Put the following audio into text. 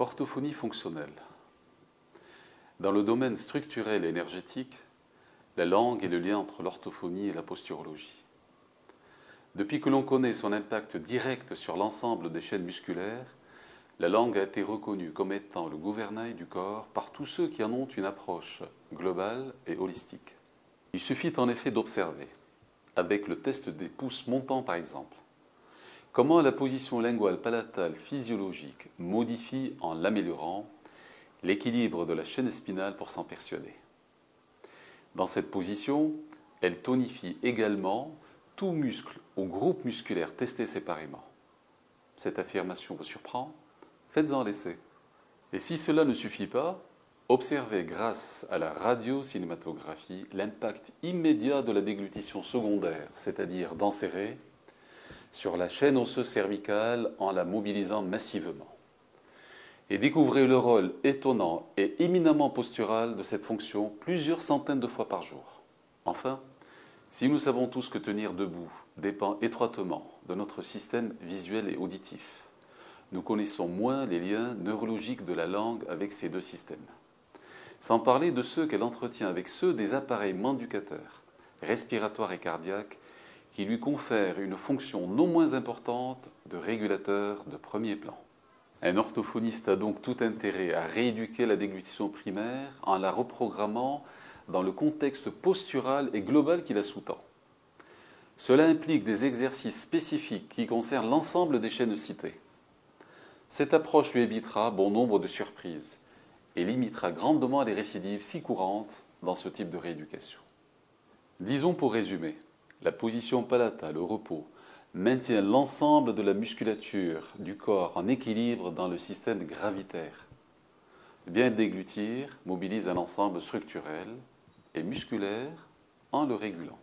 Orthophonie fonctionnelle. Dans le domaine structurel et énergétique, la langue est le lien entre l'orthophonie et la posturologie. Depuis que l'on connaît son impact direct sur l'ensemble des chaînes musculaires, la langue a été reconnue comme étant le gouvernail du corps par tous ceux qui en ont une approche globale et holistique. Il suffit en effet d'observer, avec le test des pouces montants par exemple, comment la position linguale palatale physiologique modifie, en l'améliorant, l'équilibre de la chaîne spinale pour s'en persuader. Dans cette position, elle tonifie également tout muscle ou groupe musculaire testé séparément. Cette affirmation vous surprend? Faites-en l'essai. Et si cela ne suffit pas, observez grâce à la radiocinématographie l'impact immédiat de la déglutition secondaire, c'est-à-dire d'enserrer, sur la chaîne osseuse cervicale en la mobilisant massivement. Et découvrez le rôle étonnant et éminemment postural de cette fonction plusieurs centaines de fois par jour. Enfin, si nous savons tous que tenir debout dépend étroitement de notre système visuel et auditif, nous connaissons moins les liens neurologiques de la langue avec ces deux systèmes. Sans parler de ceux qu'elle entretient avec ceux des appareils manducateurs, respiratoires et cardiaques, qui lui confèrent une fonction non moins importante de régulateur de premier plan. Un orthophoniste a donc tout intérêt à rééduquer la déglutition primaire en la reprogrammant dans le contexte postural et global qui la sous-tend. Cela implique des exercices spécifiques qui concernent l'ensemble des chaînes citées. Cette approche lui évitera bon nombre de surprises et limitera grandement les récidives si courantes dans ce type de rééducation. Disons pour résumer, la position palatale au repos maintient l'ensemble de la musculature du corps en équilibre dans le système gravitaire. Bien déglutir mobilise un ensemble structurel et musculaire en le régulant.